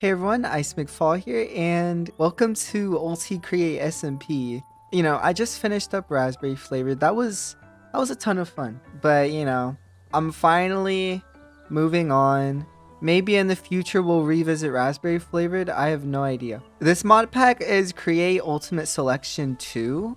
Hey everyone, Ice McFall here, and welcome to UltiCreate SMP. I just finished up raspberry flavored. That was a ton of fun. But I'm finally moving on. Maybe in the future we'll revisit raspberry flavored. I have no idea. This mod pack is Create Ultimate Selection 2.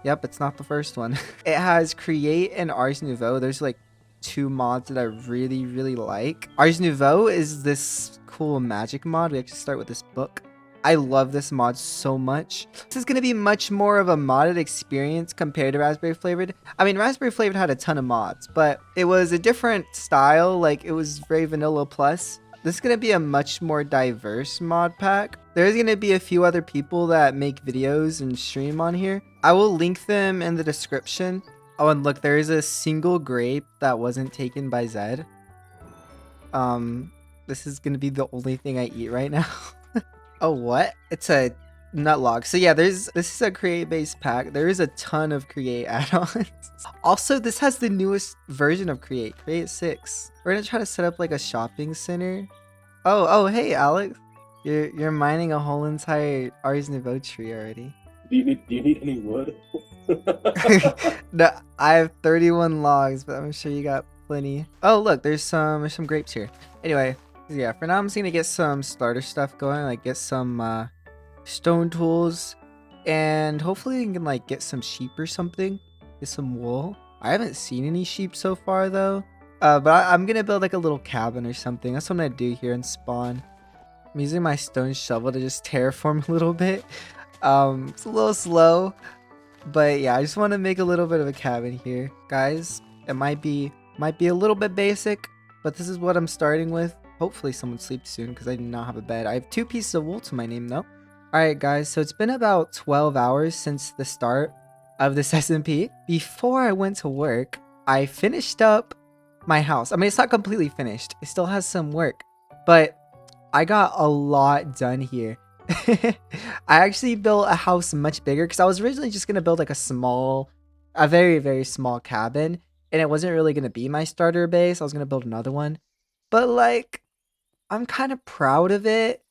Yep, it's not the first one. It has Create and Ars Nouveau. There's like two mods that I really like. Ars Nouveau is this cool magic mod. We actually start with this book. I love this mod so much. This is going to be much more of a modded experience compared to Raspberry Flavored. I mean, Raspberry Flavored had a ton of mods, but it was a different style. Like, it was very vanilla plus. This is going to be a much more diverse mod pack. There's going to be a few other people that make videos and stream on here. I will link them in the description. Oh, and look, there is a single grape that wasn't taken by Zed. This is going to be the only thing I eat right now. Oh, what? It's a nut log. So yeah, this is a create based pack. There is a ton of create add-ons. Also, this has the newest version of create 6. We're gonna try to set up like a shopping center. Oh, hey Alex. You're mining a whole entire Ars Nouveau tree already. Do you need any wood? No, I have 31 logs, but I'm sure you got plenty. Oh, look, there's some grapes here. Anyway, yeah, for now I'm just gonna get some starter stuff going, like get some stone tools, and hopefully you can like get some sheep or something, get some wool. I haven't seen any sheep so far though. But I'm gonna build like a little cabin or something. That's what I'm gonna do here and spawn. I'm using my stone shovel to just terraform a little bit. It's a little slow, but yeah, I just want to make a little bit of a cabin here, guys. It might be a little bit basic, but this is what I'm starting with. Hopefully someone sleeps soon because I do not have a bed. I have 2 pieces of wool to my name though. Alright guys, so it's been about 12 hours since the start of this SMP. Before I went to work, I finished up my house. I mean, it's not completely finished. It still has some work, but I got a lot done here. I actually built a house much bigger because I was originally just going to build like a very small cabin, and it wasn't really going to be my starter base. I was going to build another one, but like, I'm kind of proud of it,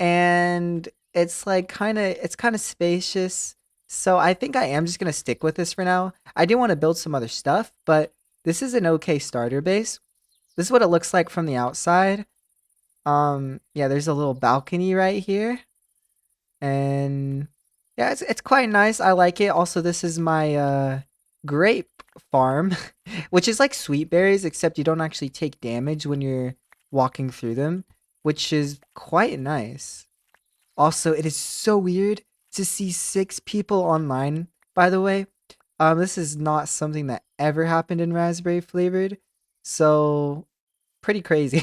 and it's kind of spacious. So I think I am just going to stick with this for now. I do want to build some other stuff, but this is an okay starter base. This is what it looks like from the outside. Yeah, there's a little balcony right here. And yeah, it's quite nice. I like it. Also, this is my grape farm, which is like sweet berries, except you don't actually take damage when you're walking through them, which is quite nice. Also, it is so weird to see 6 people online, by the way. This is not something that ever happened in raspberry flavored. So pretty crazy.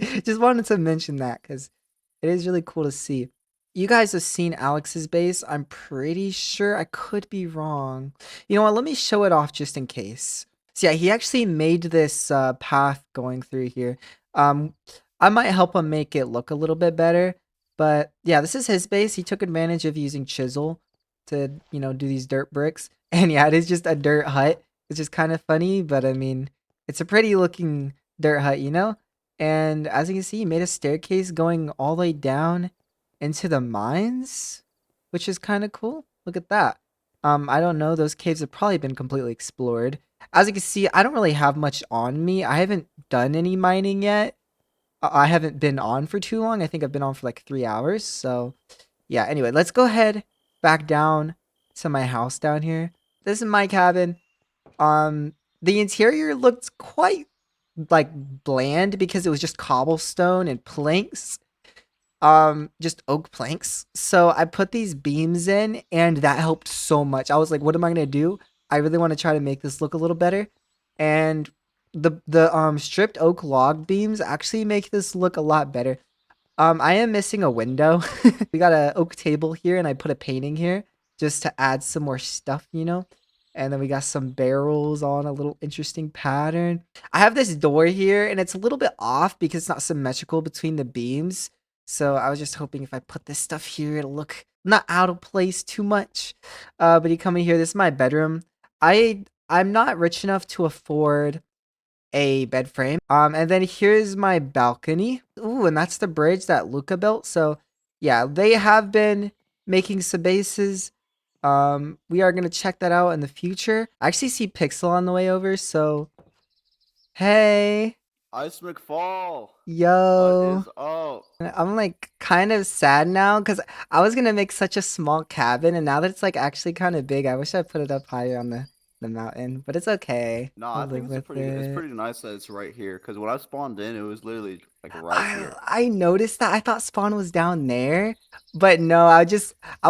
Just wanted to mention that because it is really cool to see. You guys have seen Alex's base. I'm pretty sure. I could be wrong. You know what? Let me show it off just in case. So yeah, he actually made this path going through here. Um, I might help him make it look a little bit better. But yeah, this is his base. He took advantage of using chisel to, do these dirt bricks. And yeah, it is just a dirt hut. It's just kind of funny, but I mean, it's a pretty looking dirt hut. And as you can see, he made a staircase going all the way down into the mines, which is kind of cool. Look at that. I don't know. Those caves have probably been completely explored. As you can see, I don't really have much on me. I haven't done any mining yet. I haven't been on for too long. I think I've been on for like 3 hours. So yeah, anyway, let's go ahead back down to my house down here. This is my cabin. The interior looked quite like bland because it was just cobblestone and planks, just oak planks. So I put these beams in, and that helped so much. I was like, what am I gonna do? I really want to try to make this look a little better. And the stripped oak log beams actually make this look a lot better. I am missing a window. We got a oak table here, and I put a painting here just to add some more stuff. And then we got some barrels on a little interesting pattern. I have this door here, and it's a little bit off because it's not symmetrical between the beams. So I was just hoping if I put this stuff here, it'll look not out of place too much. But you come in here, this is my bedroom. I'm not rich enough to afford a bed frame. And then here's my balcony. Ooh, and that's the bridge that Luca built. So yeah, they have been making some bases. We are gonna check that out in the future. I actually see Pixel on the way over, so hey, Ice McFall, what yo. is up? I'm like kind of sad now because I was gonna make such a small cabin, and now that it's like actually kind of big, I wish I put it up higher on the mountain. But it's okay. No, I'll I think live with it's it. pretty nice that it's right here. Cause when I spawned in, it was literally like right I here. I noticed that. I thought spawn was down there, but no. I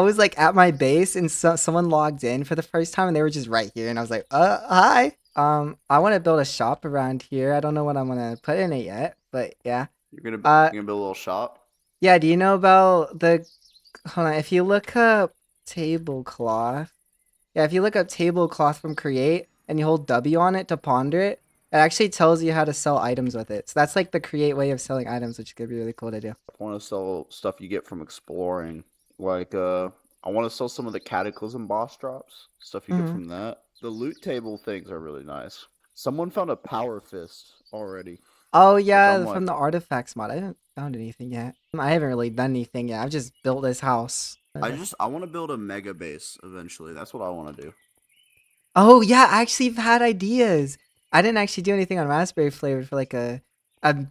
was like at my base, and someone logged in for the first time, and they were just right here, and I was like, hi. I want to build a shop around here. I don't know what I'm gonna put in it yet, but yeah. Uh, You're gonna build a little shop. yeah. Do you know about the? Hold on. If you look up tablecloth, yeah. If you look up tablecloth from Create and you hold W on it to ponder it, it actually tells you how to sell items with it. So that's like the Create way of selling items, which could be really cool to do. I want to sell stuff you get from exploring. Like I want to sell some of the cataclysm boss drops, stuff you get Mhm. from that. The loot table things are really nice. Someone found a power fist already, Oh which I'm yeah, like, from the artifacts mod. I haven't found anything yet. I haven't really done anything yet. I've just built this house. I want to build a mega base eventually. That's what I want to do. Oh yeah, I actually have had ideas. I didn't actually do anything on raspberry flavored for like a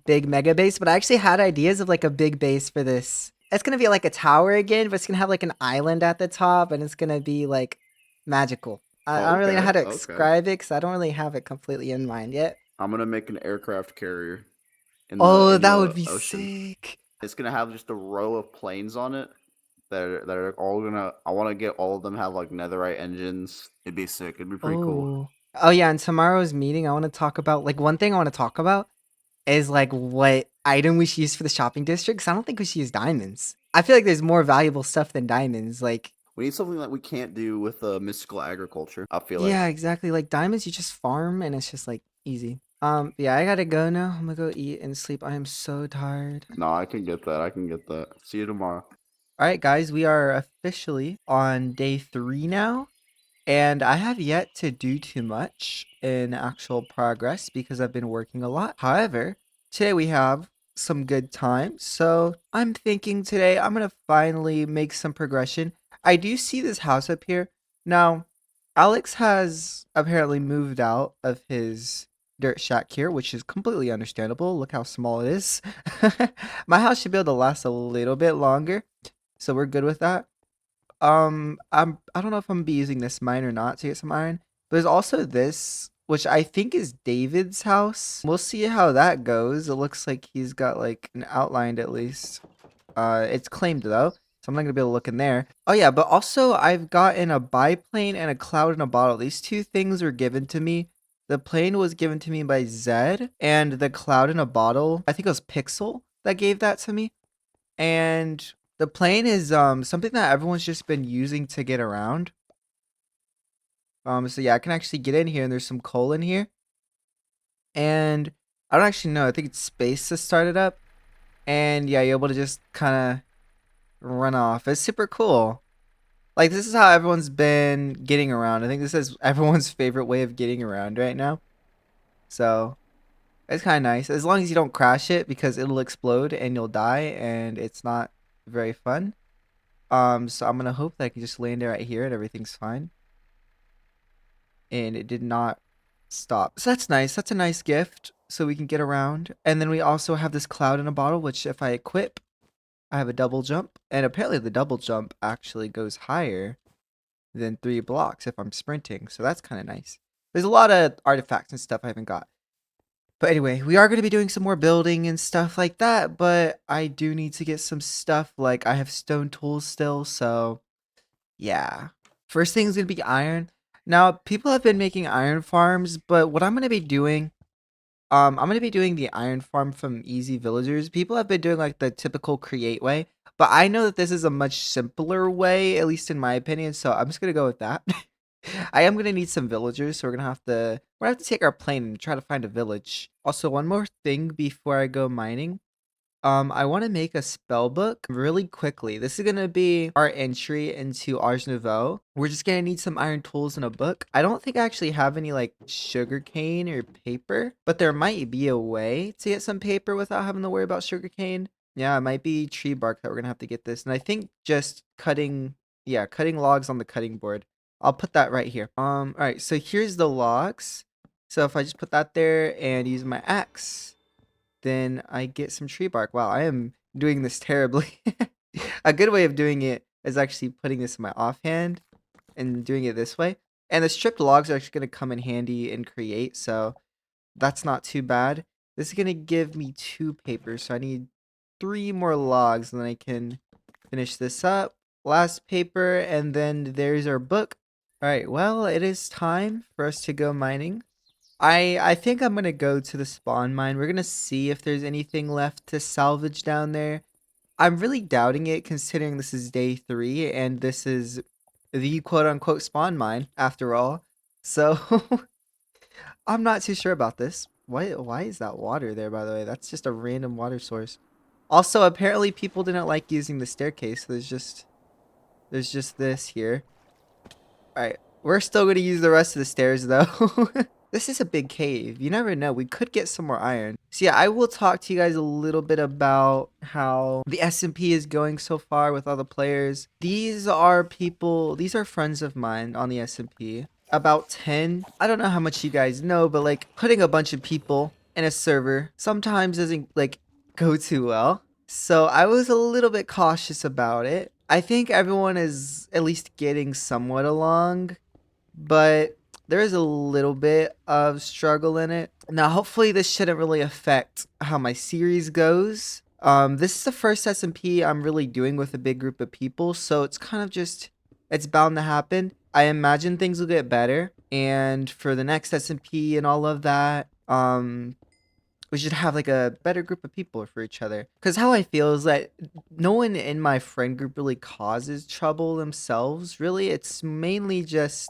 big mega base, but I actually had ideas of like a big base for this. It's gonna be like a tower again, but it's gonna have like an island at the top, and it's gonna be like magical. I don't really know how Okay, to okay. describe it because I don't really have it completely in mind yet. I'm gonna make an aircraft carrier Oh, in that would the be ocean. sick. It's gonna have just a row of planes on it that are all gonna. I want to get all of them have like netherite engines. It'd be sick. It'd be pretty cool. Oh. Oh yeah, in tomorrow's meeting, I want to talk about like one thing I want to talk about is like what item we should use for the shopping district. 'Cause I don't think we should use diamonds. I feel like there's more valuable stuff than diamonds. Like, We need something that we can't do with mystical agriculture. I feel like. yeah, exactly. Like diamonds, you just farm and it's just like easy. Yeah, I gotta go now. I'm gonna go eat and sleep. I am so tired. No, I can get that. I can get that. See you tomorrow. All right, guys, we are officially on day 3 now. And I have yet to do too much in actual progress because I've been working a lot. However, today we have some good times. So I'm thinking today I'm going to finally make some progression. I do see this house up here. Now, Alex has apparently moved out of his dirt shack here, which is completely understandable. Look how small it is. My house should be able to last a little bit longer. So we're good with that. I don't know if I'm gonna be using this mine or not to get some iron. But there's also this, which I think is David's house. We'll see how that goes. It looks like he's got like an outline at least. It's claimed though, so I'm not gonna be able to look in there. Oh yeah, but also I've gotten a biplane and a cloud in a bottle. These two things were given to me. The plane was given to me by Zed, and the cloud in a bottle, I think it was Pixel that gave that to me. And the plane is something that everyone's just been using to get around. So yeah, I can actually get in here and there's some coal in here. And I don't actually know. I think it's space to start it up. And yeah, you're able to just kind of run off. It's super cool. Like this is how everyone's been getting around. I think this is everyone's favorite way of getting around right now. So it's kind of nice as long as you don't crash it because it'll explode and you'll die and it's not very fun. So I'm gonna hope that I can just land it right here and everything's fine. And it did not stop. So that's nice. That's a nice gift. So we can get around. And then we also have this cloud in a bottle, which if I equip, I have a double jump. And apparently the double jump actually goes higher than 3 blocks if I'm sprinting. So that's kind of nice. There's a lot of artifacts and stuff I haven't got. But anyway, we are going to be doing some more building and stuff like that. But I do need to get some stuff. Like I have stone tools still. So yeah. First thing is going to be iron. Now, people have been making iron farms, but what I'm going to be doing, I'm going to be doing the iron farm from Easy Villagers. People have been doing like the typical create way, but I know that this is a much simpler way, at least in my opinion, so I'm just going to go with that. I am going to need some villagers, so we're going to have to take our plane and try to find a village. Also, one more thing before I go mining. I want to make a spell book really quickly. This is going to be our entry into Ars Nouveau. We're just going to need some iron tools and a book. I don't think I actually have any like sugarcane or paper, but there might be a way to get some paper without having to worry about sugarcane. Yeah, it might be tree bark that we're going to have to get this. And I think just cutting logs on the cutting board. I'll put that right here. All right, so here's the logs. So if I just put that there and use my axe, then I get some tree bark. Wow, I am doing this terribly. A good way of doing it is actually putting this in my offhand and doing it this way. And the stripped logs are actually going to come in handy and create, so that's not too bad. This is going to give me 2 papers, so I need 3 more logs, and then I can finish this up. Last paper, and then there's our book. All right, well, it is time for us to go mining. I think I'm gonna go to the spawn mine. We're gonna see if there's anything left to salvage down there. I'm really doubting it considering this is day 3 and this is the quote unquote spawn mine after all. So I'm not too sure about this. Why is that water there, by the way? That's just a random water source. Also, apparently people didn't like using the staircase. So there's just this here. Alright, we're still gonna use the rest of the stairs though. This is a big cave. You never know. We could get some more iron. So yeah, I will talk to you guys a little bit about how the SMP is going so far with all the players. These are friends of mine on the SMP. About 10. I don't know how much you guys know, but like putting a bunch of people in a server sometimes doesn't like go too well. So I was a little bit cautious about it. I think everyone is at least getting somewhat along, but there is a little bit of struggle in it. Now, hopefully this shouldn't really affect how my series goes. This is the first SMP I'm really doing with a big group of people, so it's kind of just, it's bound to happen. I imagine things will get better, and for the next SMP and all of that, we should have like a better group of people for each other. Because how I feel is that no one in my friend group really causes trouble themselves. Really, it's mainly just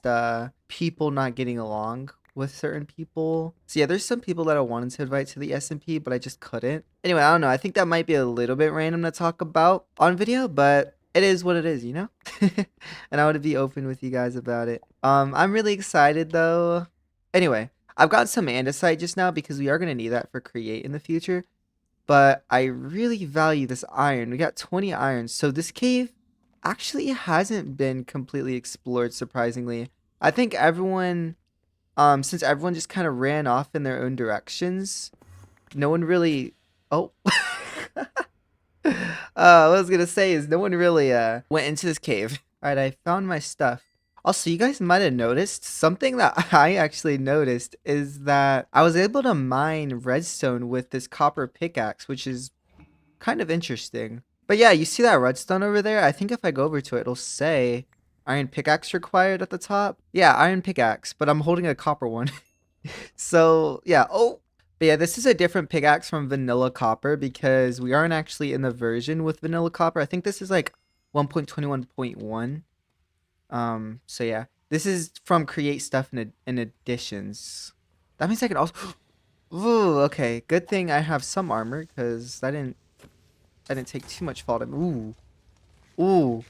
people not getting along with certain people. So yeah, there's some people that I wanted to invite to the SMP, but I just couldn't. Anyway, I don't know. I think that might be a little bit random to talk about on video, but it is what it is, you know? And I want to be open with you guys about it. I'm really excited though. Anyway, I've got some andesite just now because we are going to need that for create in the future. But I really value this iron. We got 20 irons. So this cave actually hasn't been completely explored, surprisingly. I think everyone, since everyone just kind of ran off in their own directions, no one really... Oh. What I was going to say is no one really went into this cave. All right, I found my stuff. Also, you guys might have noticed something that I actually noticed is that I was able to mine redstone with this copper pickaxe, which is kind of interesting. But yeah, you see that redstone over there? I think if I go over to it, it'll say iron pickaxe required at the top. Yeah, iron pickaxe, but I'm holding a copper one. So yeah, oh. But yeah, this is a different pickaxe from vanilla copper because we aren't actually in the version with vanilla copper. I think this is like 1.21.1. So yeah, this is from create stuff in additions. That means I can also. Ooh, okay. Good thing I have some armor because I didn't take too much fall damage. Ooh, ooh,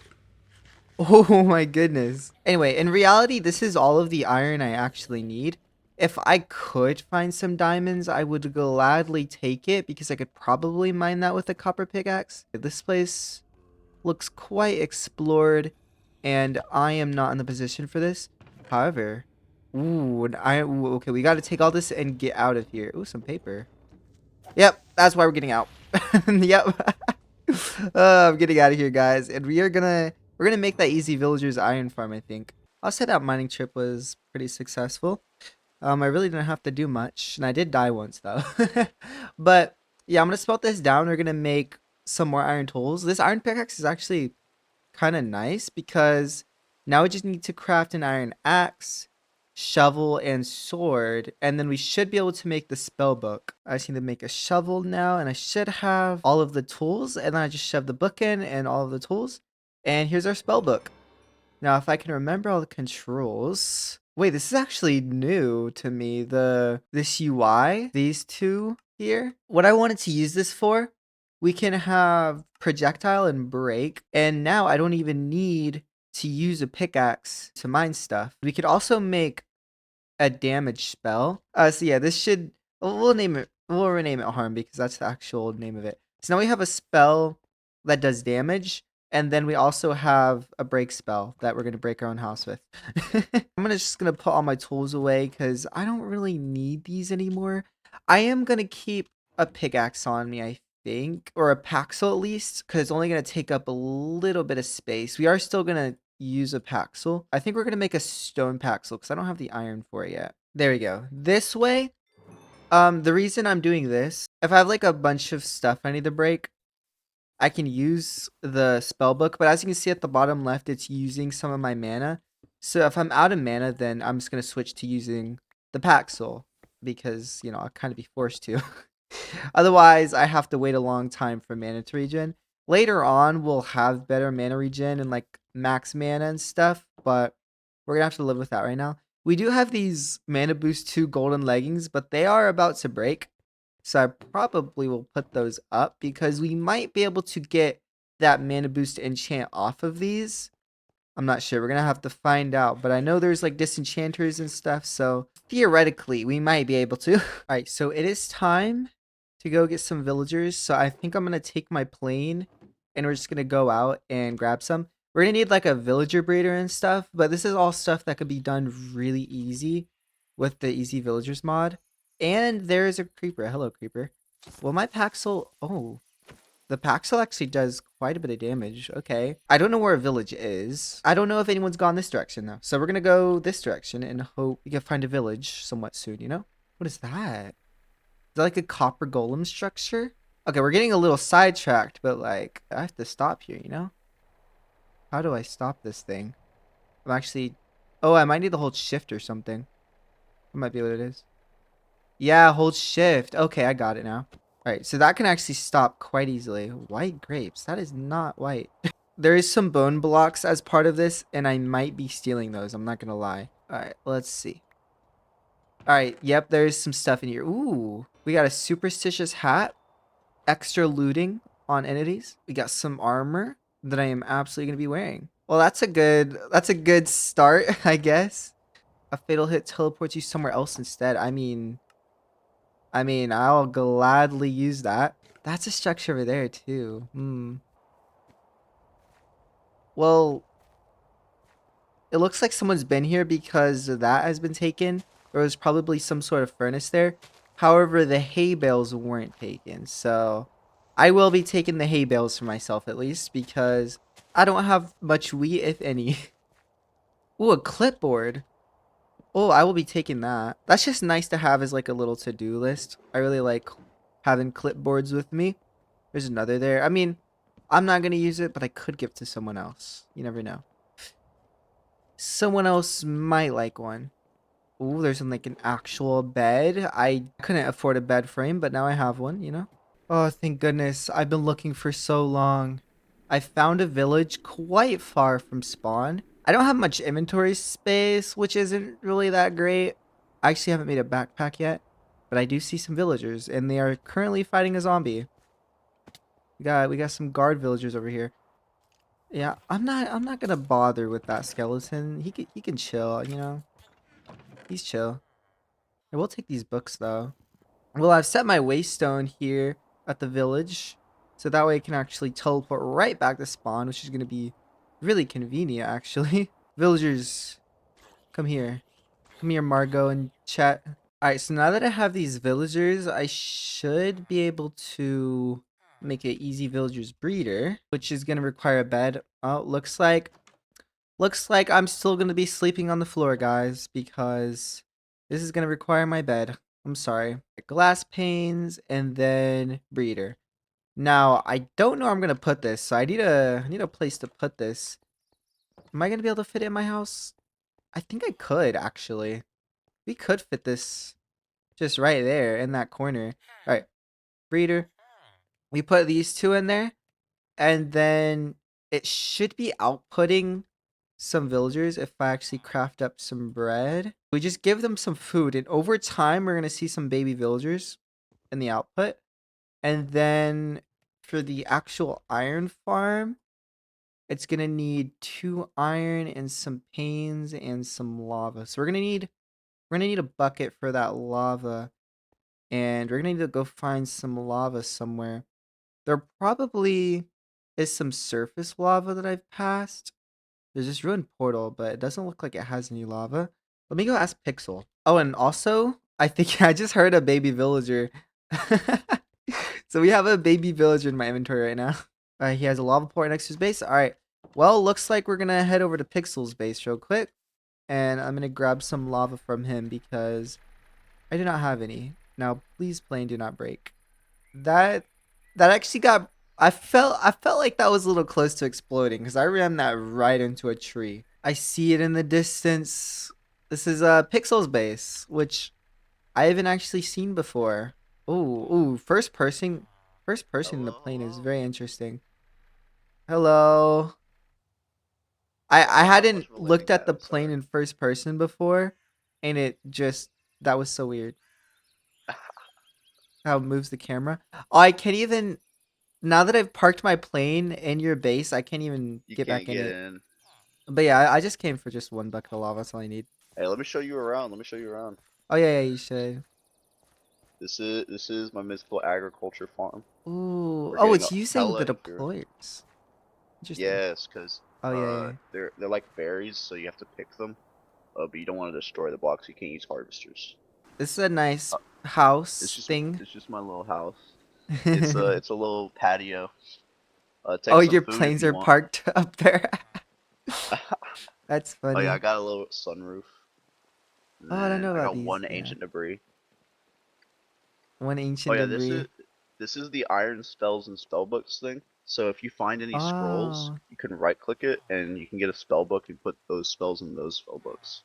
oh my goodness. Anyway, in reality, this is all of the iron I actually need. If I could find some diamonds, I would gladly take it because I could probably mine that with a copper pickaxe. This place looks quite explored, and I am not in the position for this. However, okay, we got to take all this and get out of here. Ooh, some paper. Yep, that's why we're getting out. Yep. I'm getting out of here, guys, and we're gonna make that easy villagers iron farm. I think I'll say that mining trip was pretty successful. I really didn't have to do much, and I did die once though. But yeah, I'm gonna smelt this down. We're gonna make some more iron tools. This iron pickaxe is actually kind of nice because now we just need to craft an iron axe, shovel, and sword, and then we should be able to make the spell book. I just need to make a shovel now, and I should have all of the tools, and then I just shove the book in and all of the tools, and here's our spell book. Now, if I can remember all the controls... Wait, this is actually new to me, this UI, these two here. What I wanted to use this for we can have projectile and break. And now I don't even need to use a pickaxe to mine stuff. We could also make a damage spell. So yeah, this should, we'll rename it harm because that's the actual name of it. So now we have a spell that does damage, and then we also have a break spell that we're gonna break our own house with. I'm just gonna put all my tools away because I don't really need these anymore. I am gonna keep a pickaxe on me, I think, or a paxel at least, because it's only gonna take up a little bit of space. We are still gonna use a paxel. I think we're gonna make a stone paxel because I don't have the iron for it yet. There we go. This way, the reason I'm doing this, if I have like a bunch of stuff I need to break, I can use the spell book, but as you can see at the bottom left, it's using some of my mana. So if I'm out of mana, then I'm just gonna switch to using the paxel because, you know, I'll kind of be forced to. Otherwise, I have to wait a long time for mana to regen. Later on, we'll have better mana regen and like max mana and stuff, but we're gonna have to live with that right now. We do have these mana boost 2 golden leggings, but they are about to break. So I probably will put those up because we might be able to get that mana boost enchant off of these. I'm not sure. We're gonna have to find out, but I know there's like disenchanters and stuff, so theoretically we might be able to. All right, so it is time to go get some villagers. So I think I'm gonna take my plane and we're just gonna go out and grab some. We're gonna need like a villager breeder and stuff, but this is all stuff that could be done really easy with the easy villagers mod. And there's a creeper. Hello, creeper. Well, my Paxel. Oh, the Paxel actually does quite a bit of damage. Okay. I don't know where a village is. I don't know if anyone's gone this direction though. So we're gonna go this direction and hope we can find a village somewhat soon, you know? What is that? Is that like a copper golem structure? Okay, we're getting a little sidetracked, but like, I have to stop here, you know? How do I stop this thing? I'm actually... Oh, I might need to hold shift or something. That might be what it is. Yeah, hold shift. Okay, I got it now. Alright, so that can actually stop quite easily. White grapes. That is not white. There is some bone blocks as part of this, and I might be stealing those. I'm not gonna lie. Alright, let's see. Alright, yep, there's some stuff in here. Ooh, we got a superstitious hat. Extra looting on entities. We got some armor that I am absolutely gonna be wearing. Well, that's a good start, I guess. A fatal hit teleports you somewhere else instead. I mean, I'll gladly use that. That's a structure over there too. Well, it looks like someone's been here because that has been taken. There was probably some sort of furnace there. However, the hay bales weren't taken. So I will be taking the hay bales for myself at least because I don't have much wheat, if any. Ooh, a clipboard. Oh, I will be taking that. That's just nice to have as like a little to-do list. I really like having clipboards with me. There's another there. I mean, I'm not going to use it, but I could give it to someone else. You never know. Someone else might like one. Ooh, there's like an actual bed. I couldn't afford a bed frame, but now I have one, you know? Oh, thank goodness. I've been looking for so long. I found a village quite far from spawn. I don't have much inventory space, which isn't really that great. I actually haven't made a backpack yet, but I do see some villagers, and they are currently fighting a zombie. We got some guard villagers over here. Yeah, I'm not gonna bother with that skeleton. He can chill, you know. He's chill. I will take these books though. Well, I've set my waystone here at the village, so that way I can actually teleport right back to spawn, which is gonna be really convenient actually. Villagers, come here. Come here, Margot and Chet. Alright, so now that I have these villagers, I should be able to make an easy villagers breeder, which is gonna require a bed. Oh, looks like I'm still gonna be sleeping on the floor, guys, because this is gonna require my bed. I'm sorry. Glass panes and then breeder. Now I don't know where I'm gonna put this, so I need a place to put this. Am I gonna be able to fit it in my house? I think I could actually. We could fit this just right there in that corner. All right, breeder. We put these two in there, and then it should be outputting some villagers if I actually craft up some bread. We just give them some food, and over time, we're going to see some baby villagers in the output. And then for the actual iron farm, it's gonna need 2 iron and some panes and some lava. So we're gonna need a bucket for that lava, and we're gonna need to go find some lava somewhere. There probably is some surface lava that I've passed. There's this ruined portal, but it doesn't look like it has any lava. Let me go ask Pixel. Oh, and also, I think I just heard a baby villager. So we have a baby villager in my inventory right now. He has a lava port next to his base. All right. Well, looks like we're gonna head over to Pixel's base real quick, and I'm gonna grab some lava from him because I do not have any. Now, please, plane, do not break. That that actually got. I felt like that was a little close to exploding because I ran that right into a tree. I see it in the distance. This is Pixel's base, which I haven't actually seen before. Ooh, first person in the plane is Hello. very interesting. Hello. I Not much hadn't of a landing looked at pad, the I'm plane sorry. in first person before, and it just that was so weird. How it moves the camera. Oh, I can't even now that I've parked my plane in your base, I can't even You get can't back in get it. in. But yeah, I just came for just one bucket of lava. That's all I need. Hey, let me show you around. Let me show you around. Oh yeah, you should. This is my mythical agriculture farm. Ooh, We're oh, getting it's a using the hella here. deployers. Interesting. Yes, because Oh yeah. they're like berries, so you have to pick them. But you don't want to destroy the blocks. You can't use harvesters. This is a nice Uh, house thing. it's just my little house. It's a little patio. Oh, Take some your food if planes you are want. parked up there. That's Oh yeah, I funny. got a little sunroof. And Oh, I don't then know I about got these. one Yeah, ancient debris. one Oh ancient yeah, debris. this is the iron spells and spellbooks thing. So if you find any scrolls, Oh, you can right click it and you can get a spell book and put those spells in those spell books.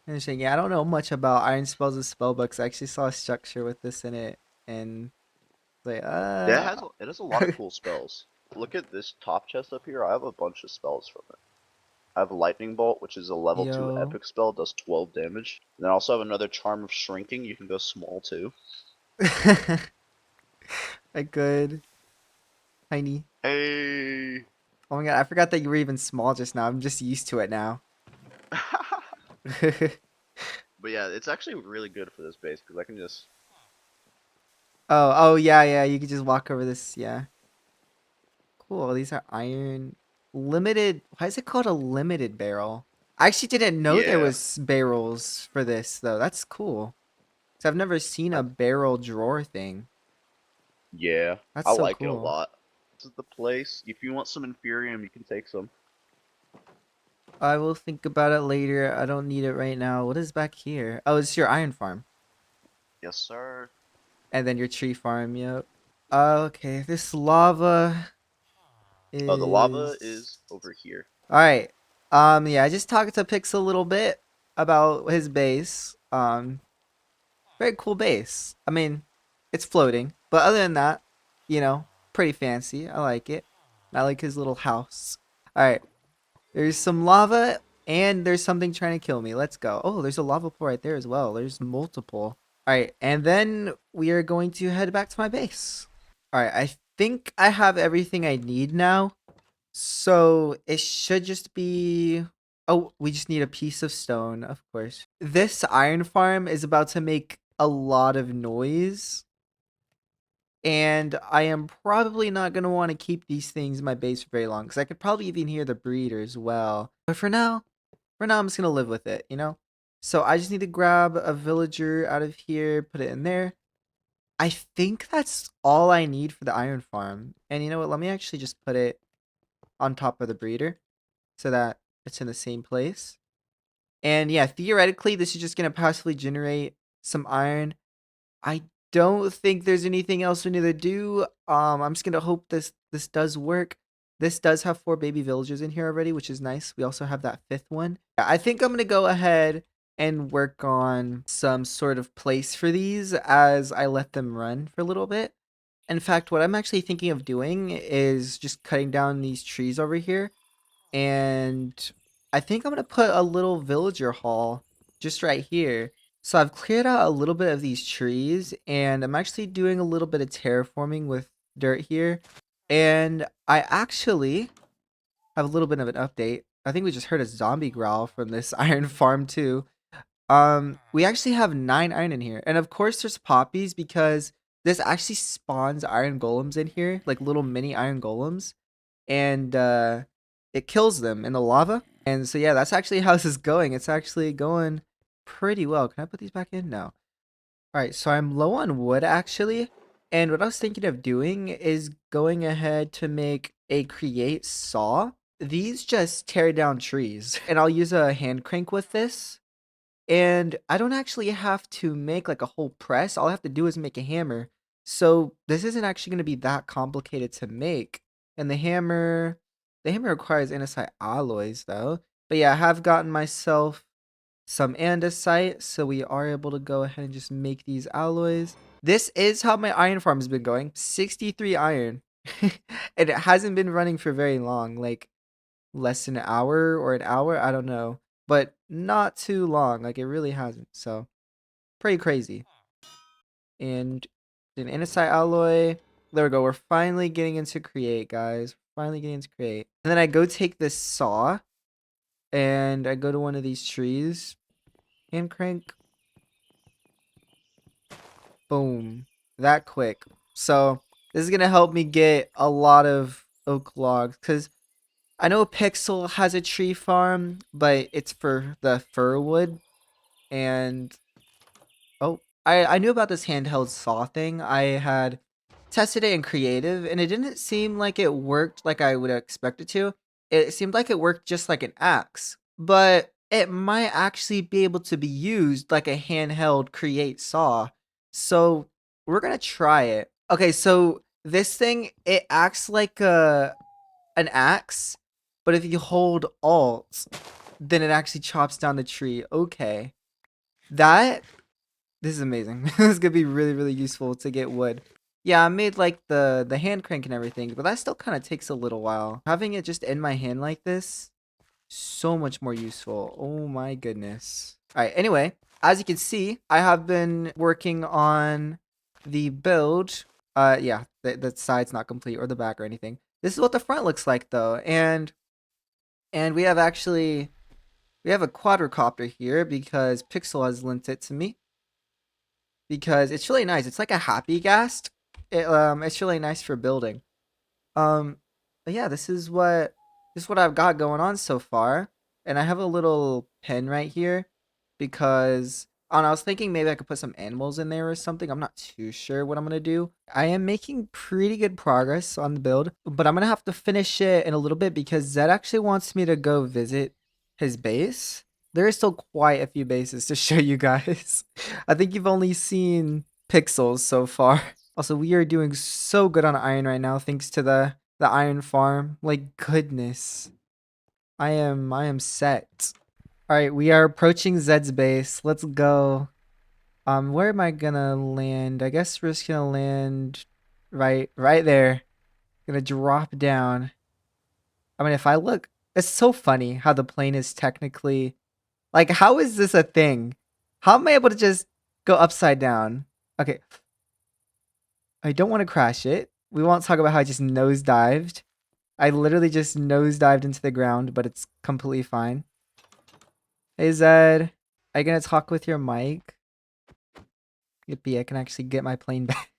interesting. Yeah, I don't know much about iron spells and spellbooks. I actually saw a structure with this in it, and like, Yeah, it has a lot of cool spells. Look at this top chest up here. I have a bunch of spells from it. I have a lightning bolt, which is a level 2 yo, epic spell, does 12 damage. And then I also have another charm of shrinking. You can go small too. a good tiny. Hey. Oh my god, I forgot that you were even small just now. I'm just used to it now. But yeah, it's actually really good for this base because I can just. Oh, yeah. You could just walk over this. Yeah, cool. These are iron limited. Why is it called a limited barrel? I actually didn't know there Yeah, was barrels for this though. That's cool. So I've never seen I, a barrel drawer thing. yeah, That's I so like it a cool. lot. This is the place. If you want some Inferium, you can take some. I will think about it later. I don't need it right now. What is back here? Oh, it's your iron farm. Yes, sir. And then your tree farm, yep. Okay, this lava Oh, the lava is is over here. alright. Yeah, I just talked to Pix a little bit about his base. Very cool base. I mean, it's floating. But other than that, pretty fancy. I like it. I like his little house. Alright. There's some lava and there's something trying to kill me. Let's go. Oh, there's a lava pool right there as well. There's multiple. All right, and then we are going to head back to my base. All right, I think I have everything I need now. So it should just be. Oh, we just need a piece of stone, of course. This iron farm is about to make a lot of noise. And I am probably not going to want to keep these things in my base for very long because I could probably even hear the breeder as well. But for now, I'm just going to live with it? So I just need to grab a villager out of here, put it in there. I think that's all I need for the iron farm. And you know what? Let me actually just put it on top of the breeder so that it's in the same place. And yeah, theoretically, this is just going to passively generate some iron. I don't think there's anything else we need to do. I'm just gonna hope this does work. This does have 4 baby villagers in here already, which is nice. We also have that 5th one. Yeah, I think I'm gonna go ahead and work on some sort of place for these as I let them run for a little bit. In fact, what I'm actually thinking of doing is just cutting down these trees over here, and I think I'm gonna put a little villager hall just right here. So I've cleared out a little bit of these trees, and I'm actually doing a little bit of terraforming with dirt here. And I actually have a little bit of an update. I think we just heard a zombie growl from this iron farm too. We actually have 9 iron in here. And of course there's poppies because this actually spawns iron golems in here, like little mini iron golems. And it kills them in the lava. And so yeah, that's actually how this is going. It's actually going pretty well. Can I put these back in? No. Alright, so I'm low on wood actually. And what I was thinking of doing is going ahead to make a create saw. These just tear down trees. And I'll use a hand crank with this. And I don't actually have to make like a whole press. All I have to do is make a hammer. So this isn't actually going to be that complicated to make. And the hammer requires andesite alloys though. But yeah, I have gotten myself some andesite, so we are able to go ahead and just make these alloys. This is how my iron farm has been going. 63 iron. And it hasn't been running for very long, like less than an hour or an hour, I don't know. But not too long, like it really hasn't. So pretty crazy. And an andesite alloy. There we go. We're finally getting into create, guys. Finally getting into create. And then I go take this saw and I go to one of these trees. Hand crank. Boom. That quick. So this is going to help me get a lot of oak logs. Because I know Pixel has a tree farm, but it's for the fir wood. And oh, I knew about this handheld saw thing. I had tested it in creative and it didn't seem like it worked like I would expect it to. It seemed like it worked just like an axe, but it might actually be able to be used like a handheld create saw. So we're gonna try it. Okay, so this thing, it acts like an axe, but if you hold Alt, then it actually chops down the tree. Okay. That this is amazing. This is gonna be really, really useful to get wood. Yeah, I made like the hand crank and everything, but that still kind of takes a little while. Having it just in my hand like this, so much more useful. Oh my goodness. All right. Anyway, as you can see, I have been working on the build. Yeah, the side's not complete or the back or anything. This is what the front looks like though, and we have a quadricopter here because Pixel has lent it to me because it's really nice. It's like a happy ghast. It's really nice for building. Um, but yeah, this is what I've got going on so far, and I have a little pen right here because I don't know, I was thinking maybe I could put some animals in there or something. I'm not too sure what I'm gonna do. I am making pretty good progress on the build, but I'm gonna have to finish it in a little bit because Zed actually wants me to go visit his base. There is still quite a few bases to show you guys. I think you've only seen pixels so far. Also, we are doing so good on iron right now thanks to the iron farm. Like goodness. I am set. All right, we are approaching Zed's base. Let's go. Where am I gonna land? I guess we're just gonna land right there. Gonna drop down. I mean, if I look, it's so funny how the plane is technically like, how is this a thing? How am I able to just go upside down? Okay, I don't want to crash it. We won't talk about how I just nosedived. I literally just nosedived into the ground, but it's completely fine. Hey Zed, are you gonna talk with your mic? Yippee, I can actually get my plane back.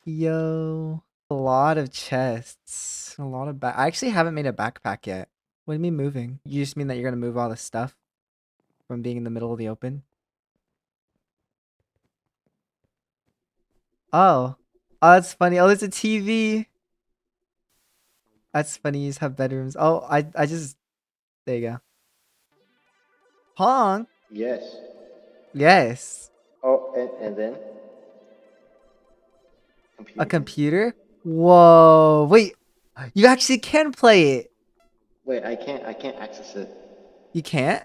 Yo. A lot of chests. A lot of I actually haven't made a backpack yet. What do you mean moving? You just mean that you're gonna move all the stuff from being in the middle of the open? Oh. Oh, that's funny. Oh, there's a TV. That's funny. You just have bedrooms. Oh, I just there you go. Pong? Yes. Yes. Oh, and then A computer. computer? Whoa. Wait. You actually can play it. Wait, I can't access it. You can't?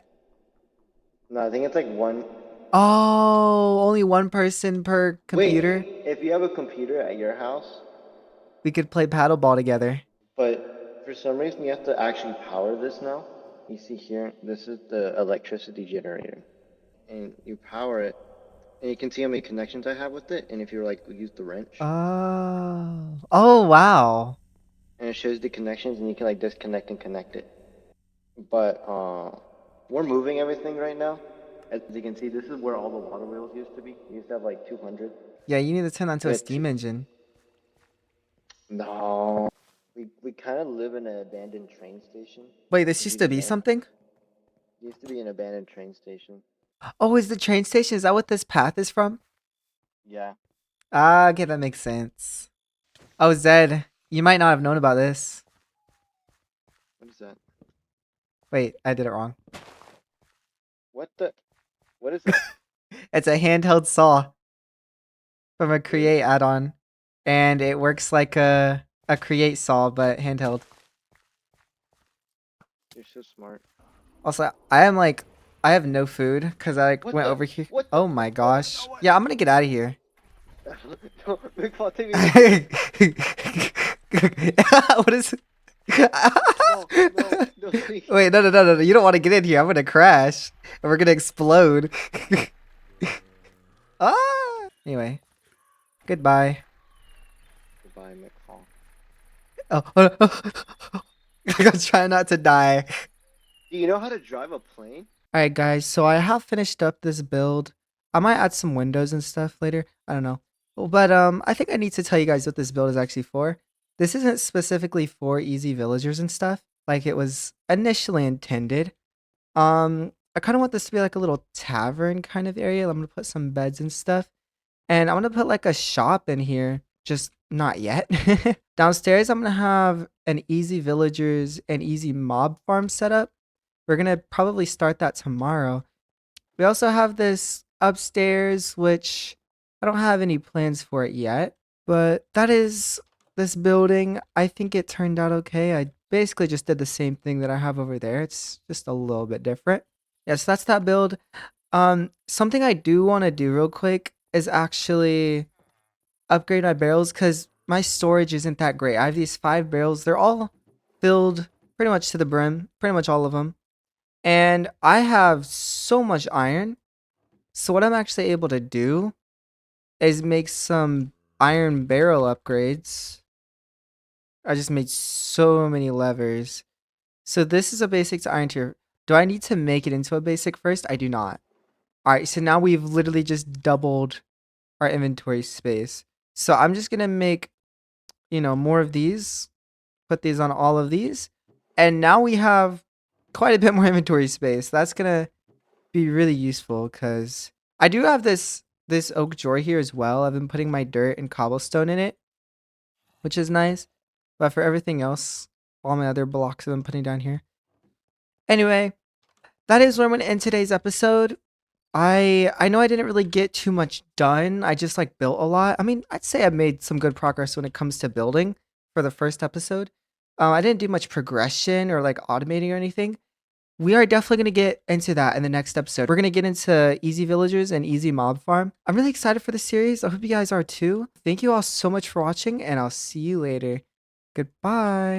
No, I think it's like one. Oh, only one person per Wait, computer. if you have a computer at your house, We could play paddleball together. but for some reason you have to actually power this now. You see here, this is the electricity generator, and you power it, And you can see how many connections I have with it. And if you like use the wrench, Oh, wow. and it shows the connections, and you can like disconnect and connect it. But we're moving everything right now. As you can see, this is where all the water wheels used to be. We used to have like 200. Yeah, you need to turn that into We a had steam engine. No. We kind of live in an abandoned train station. Wait, this Did used you to know be that? something? It used to be an abandoned train station. Oh, is the train station? Is that what this path is from? Yeah. Ah, okay, that makes sense. Oh, Zed, you might not have known about this. What is that? Wait, I did it wrong. What the? What is that? It's a handheld saw from a Really? Create add-on, and it works like a Create saw but handheld. You're so smart. Also, I have no food because I like What went the? over here. What the? Oh my Oh, gosh. no, what? Yeah, I'm gonna get out of here. No, McFall, take me with you. What is? No, no, please. Wait, no. You don't want to get in here. I'm gonna crash, and we're gonna explode. Ah. Anyway, goodbye. Goodbye, McFall. Oh, I'm trying not to die. Do you know how to drive a plane? Alright guys, so I have finished up this build. I might add some windows and stuff later. I don't know. But I think I need to tell you guys what this build is actually for. This isn't specifically for easy villagers and stuff like it was initially intended. I kind of want this to be like a little tavern kind of area. I'm going to put some beds and stuff. And I'm going to put like a shop in here, just not yet. Downstairs I'm going to have an easy villagers and easy mob farm setup. We're going to probably start that tomorrow. We also have this upstairs, which I don't have any plans for it yet, but that is this building. I think it turned out okay. I basically just did the same thing that I have over there. It's just a little bit different. Yes, that's that build. Something I do want to do real quick is actually upgrade my barrels because my storage isn't that great. I have these 5 barrels. They're all filled pretty much to the brim, pretty much all of them. And I have so much iron. So what I'm actually able to do is make some iron barrel upgrades. I just made so many levers. So this is a basic to iron tier. Do I need to make it into a basic first? I do not. Alright, so now we've literally just doubled our inventory space. So I'm just going to make, more of these. Put these on all of these. And now we have quite a bit more inventory space. That's going to be really useful because I do have this oak drawer here as well. I've been putting my dirt and cobblestone in it, which is nice. But for everything else, all my other blocks I've been putting down here. Anyway, that is where I'm going to end today's episode. I know I didn't really get too much done. I just like built a lot. I mean, I'd say I made some good progress when it comes to building for the first episode. I didn't do much progression or like automating or anything. We are definitely going to get into that in the next episode. We're going to get into easy villagers and easy mob farm. I'm really excited for the series. I hope you guys are too. Thank you all so much for watching, and I'll see you later. Goodbye.